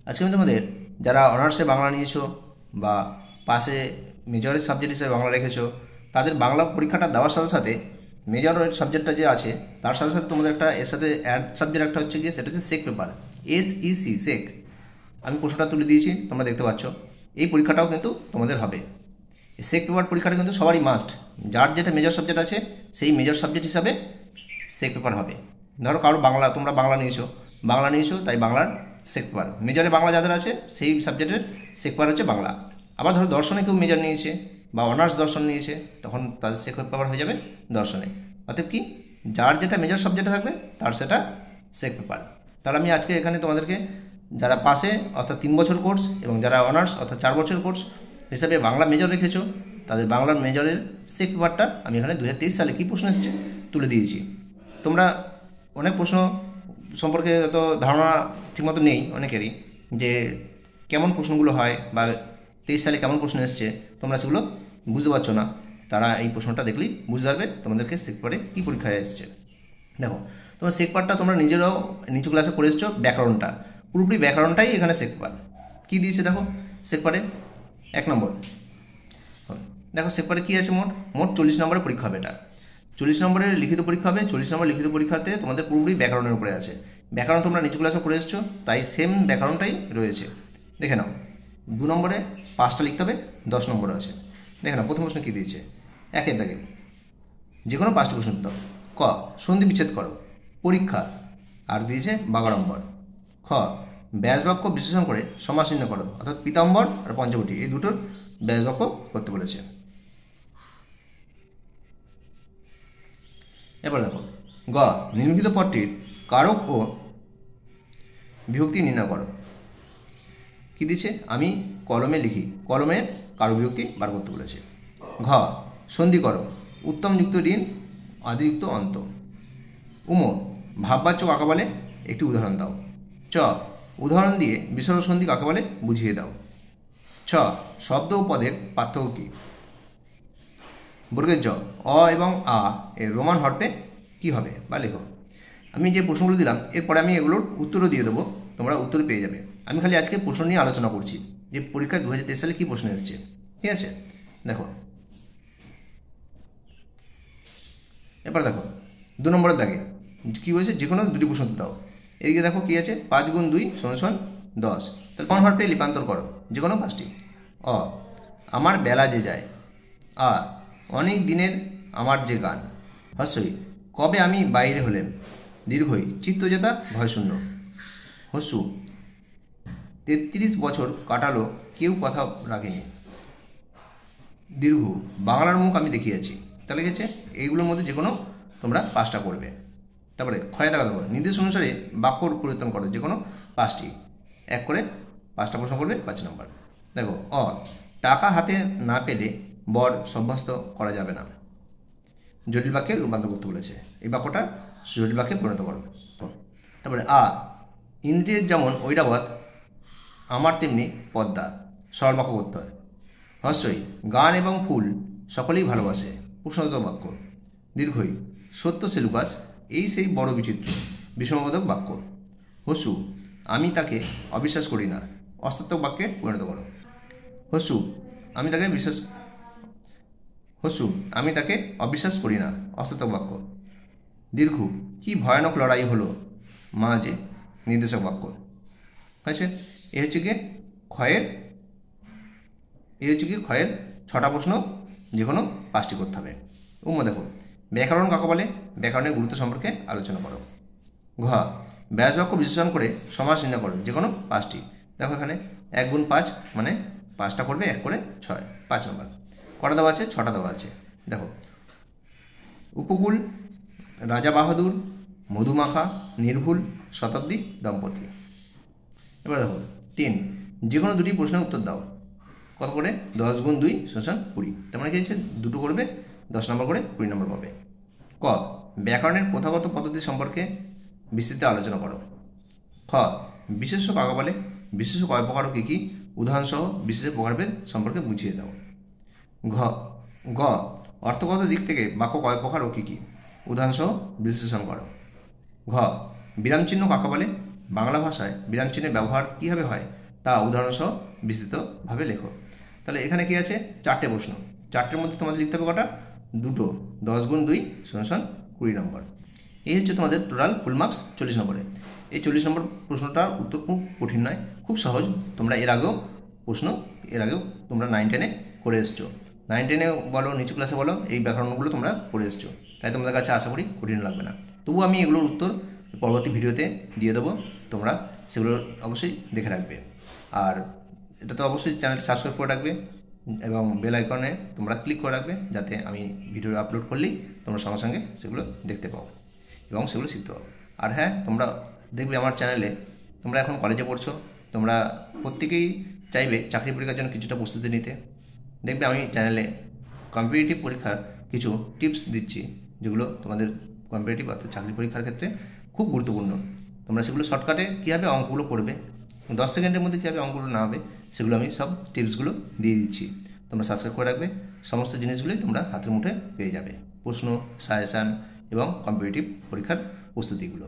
আজকে আমি তোমাদের যারা অনার্সে বাংলা নিয়েছো বা পাশে মেজরের সাবজেক্ট হিসেবে বাংলা রেখেছো তাদের বাংলা পরীক্ষাটা দেওয়ার সাথে সাথে মেজরের সাবজেক্টটা যে আছে তার সাথে সাথে তোমাদের একটা এর সাথে অ্যাড সাবজেক্ট একটা হচ্ছে গিয়ে সেটা হচ্ছে সেক পেপার, SEC সেক। আমি প্রশ্নটা তুলে দিয়েছি, তোমরা দেখতে পাচ্ছ। এই পরীক্ষাটাও কিন্তু তোমাদের হবে। সেক পেপার পরীক্ষাটা কিন্তু সবারই মাস্ট, যার যেটা মেজর সাবজেক্ট আছে সেই মেজর সাবজেক্ট হিসাবে সেক পেপার হবে। ধরো কারো বাংলা, তোমরা বাংলা নিয়েছো তাই বাংলার সেক পেপার, মেজরে বাংলা যাদের আছে সেই সাবজেক্টের সেক পেপার হচ্ছে বাংলা। আবার ধরো দর্শনে কেউ মেজর নিয়েছে বা অনার্স দর্শন নিয়েছে, তখন তাদের সেক পেপার হয়ে যাবে দর্শনে। অতএব কি, যার যেটা মেজর সাবজেক্টে থাকবে তার সেটা সেক পেপার। তাহলে আমি আজকে এখানে তোমাদেরকে যারা পাশে অর্থাৎ 3 বছর কোর্স এবং যারা অনার্স অর্থাৎ 4 বছর কোর্স হিসাবে বাংলা মেজর রেখেছো তাদের বাংলার মেজরের সেক পেপারটা আমি এখানে 2023 সালে কী প্রশ্ন এসেছে তুলে দিয়েছি। তোমরা অনেক প্রশ্ন সম্পর্কে অত ধারণা ঠিকমতো নেই অনেকেরই, যে কেমন প্রশ্নগুলো হয় বা 23 সালে কেমন প্রশ্ন এসছে তোমরা সেগুলো বুঝতে পারছো না। তারা এই প্রশ্নটা দেখলেই বুঝতে পারবে তোমাদেরকে সেক পেপারে কী পরীক্ষায় এসছে। দেখো, তোমার সেক পেপারটা তোমরা নিজেরাও নিচু ক্লাসে করে এসছো, ব্যাকরণটা পুরোপুরি ব্যাকরণটাই এখানে সেক পেপার। কী দিয়েছে দেখো সেক পেপারে 1 নম্বর। দেখো সেক পেপারে কী আছে, মোট 40 নম্বরের পরীক্ষা হবে। এটা 40 নম্বরের লিখিত পরীক্ষা হবে। 40 নম্বর লিখিত পরীক্ষাতে তোমাদের পুরোপুরি ব্যাকরণের উপরে আছে। ব্যাকরণ তোমরা নিচু ক্লাসে করে এসছো তাই সেম ব্যাকরণটাই রয়েছে। দেখে নাও, 2 নম্বরে 5টা লিখতে হবে, 10 নম্বর আছে। দেখে নাও প্রথম প্রশ্ন কী দিয়েছে, 1-এর দাগে যে কোনো 5টি প্রশ্ন দিতে হবে। ক, সন্ধি বিচ্ছেদ করো পরীক্ষা, আর দিয়েছে বাগাড়ম্বর। খ, ব্যাস বাক্য বিশ্লেষণ করে সমাস নির্ণয় করো, অর্থাৎ পীতাম্বর আর পঞ্চবটি এই দুটোর ব্যাস বাক্য করতে বলেছে। এবার দেখো, গ, নিম্নলিখিত পদটির কারক ও বিভক্তি নির্ণয় করো। কি দিচ্ছে, আমি কলমে লিখি, কলমের কারক বিভক্তি বার করতে বলেছে। ঘ, সন্ধি করো, উত্তম যুক্ত ঋণ, আদিযুক্ত অন্ত। উম, ভাববাচ্য কাকে বলে, একটি উদাহরণ দাও। চ, উদাহরণ দিয়ে বিসর্গ সন্ধি কাকে বলে বুঝিয়ে দাও। ছ, শব্দ ও পদের পার্থক্য কী। বর্গের জ, অ এবং আ এর রোমান হরফে কী হবে বা লেখো। আমি যে প্রশ্নগুলো দিলাম এরপরে আমি এগুলোর উত্তরও দিয়ে দেবো, তোমরা উত্তর পেয়ে যাবে। আমি খালি আজকে প্রশ্ন নিয়ে আলোচনা করছি যে পরীক্ষায় 2023 সালে কী প্রশ্ন এসেছে। ঠিক আছে, দেখো এবার দেখো 2 নম্বরের দাগে কী বলছে, যে কোনো 2টি প্রশ্ন দাও। এদিকে দেখো কী আছে, 5 গুণ 2 = 10। তাহলে কোন হরফে লিপান্তর করো, যে কোনো 5টি। অ, আমার বেলা যে যায়। আ, অনেক দিনের আমার যে গান। হস্যই, কবে আমি বাইরে হলেম। দীর্ঘই, চিত্তজেতা ভয়শূন্য। হস্যু, 33 বছর কাটালো কেউ কথা রাখেনি। দীর্ঘ, বাংলার মুখ আমি দেখিয়েছি। তাহলে গেছে এইগুলোর মধ্যে যে কোনো তোমরা 5টা করবে। তারপরে ক্ষয় দেখা দেবো, নির্দেশ অনুসারে বাক্য পরিবর্তন করো, যে কোনো 5টি। 1 করে 5টা প্রশ্ন করবে, 5 নম্বর। দেখো, অ, টাকা হাতে না পেলে বর সাব্যস্ত করা যাবে না। জটিল বাক্যে রূপান্তর করতে বলেছে, এই বাক্যটা জটিল বাক্যে পরিণত করো। তারপরে আ, ইন্দ্রিয়ের যেমন ঐরাবত আমার তেমনি পদ্মা, সরল বাক্য করতে হয়। হস্যই, গান এবং ফুল সকলেই ভালোবাসে, প্রশ্নবোধক বাক্য। দীর্ঘই, সত্য সেলুকাস এই সেই বড় বিচিত্র, বিষমবোধক বাক্য। হস্যু, আমি তাকে অবিশ্বাস করি না, অস্তত্বক বাক্যে পরিণত করো। হস্যু, আমি তাকে অবিশ্বাস করি না, অস্তত্বক বাক্য। দীর্ঘ, কি ভয়ানক লড়াই হলো মাঝে, নির্দেশক বাক্য। হয়েছে, এ হচ্ছে গিয়ে ক্ষয়ের 6টা প্রশ্ন, যে কোনো 5টি করতে হবে। দেখো, ব্যাকরণ কাকে বলে, ব্যাকরণের গুরুত্ব সম্পর্কে আলোচনা করো। ঘ, ব্যাস বাক্য বিশ্লেষণ করে সমাস নির্ণয় করো, যে কোনো 5টি। দেখো এখানে 1 গুণ 5 মানে 5টা করবে, 1 করে 6, 5 নম্বর। কটা দেওয়া আছে, 6টা দেওয়া আছে। দেখো, উপকূল, রাজা বাহাদুর, মধুমাখা, নির্ভুল, শতাব্দী দম্পতি। এবার দেখো 3, যে কোনো 2টি প্রশ্নের উত্তর দাও। কত করে, 10 গুণ 2 = 20। তার মানে কি হচ্ছে, 2টো করবে, 10 নম্বর করে 20 নম্বর পাবে। ক, ব্যাকরণের প্রথাগত পদ্ধতি সম্পর্কে বিস্তৃত আলোচনা করো। খ, বিশেষ্য কাকে বলে, বিশেষ্য কয় প্রকার ও কী কী, উদাহরণসহ বিশেষ প্রকারভেদ সম্পর্কে বুঝিয়ে দাও। গ, অর্থগত দিক থেকে বাক্য কয় প্রকার ও কী কী, উদাহরণসহ বিশ্লেষণ করো। ঘ, বিরামচিহ্ন কাকে বলে, বাংলা ভাষায় বিরামচিহ্নের ব্যবহার কীভাবে হয় তা উদাহরণসহ বিস্তৃতভাবে লেখো। তাহলে এখানে কি আছে, 4টে প্রশ্ন, 4টের মধ্যে তোমাদের লিখতে হবে কটা, 2টো, 10 গুণ 2 সমান 20 নম্বর। এই হচ্ছে তোমাদের টোটাল ফুল মার্কস 40 নম্বরে। এই 40 নম্বর প্রশ্নটার উত্তর খুব কঠিন নয়, খুব সহজ। তোমরা এর আগেও তোমরা 9-10-এ করে এসছো, 9-10-এ বলো, নিচু ক্লাসে বলো, এই ব্যাকরণগুলো তোমরা পড়ে এসছো, তাই তোমাদের কাছে আশা করি কঠিন লাগবে না। তবুও আমি এগুলোর উত্তর পরবর্তী ভিডিওতে দিয়ে দেবো, তোমরা সেগুলো অবশ্যই দেখে রাখবে। আর এটা তো অবশ্যই চ্যানেলটি সাবস্ক্রাইব করে রাখবে এবং বেল আইকনে তোমরা ক্লিক করে রাখবে, যাতে আমি ভিডিও আপলোড করলেই তোমরা সঙ্গে সঙ্গে সেগুলো দেখতে পাও এবং সেগুলো শিখতে পাও। আর হ্যাঁ, তোমরা দেখবে আমার চ্যানেলে, তোমরা এখন কলেজে পড়ছো, তোমরা প্রত্যেকেই চাইবে চাকরি পরীক্ষার জন্য কিছুটা প্রস্তুতি নিতে। দেখবে আমি চ্যানেলে কম্পিটিটিভ পরীক্ষার কিছু টিপস দিচ্ছি, যেগুলো তোমাদের কম্পিটিটিভ অর্থাৎ চাকরি পরীক্ষার ক্ষেত্রে খুব গুরুত্বপূর্ণ। তোমরা সেগুলো শর্টকাটে কীভাবে অঙ্কগুলো করবে, 10 সেকেন্ডের মধ্যে কীভাবে অঙ্কগুলো না হবে, সেগুলো আমি সব টিপসগুলো দিয়ে দিচ্ছি। তোমরা সাবস্ক্রাইব করে রাখবে, সমস্ত জিনিসগুলোই তোমরা হাতের মুঠে পেয়ে যাবে, প্রশ্ন, সাজেশান এবং কম্পিটিটিভ পরীক্ষার প্রস্তুতিগুলো।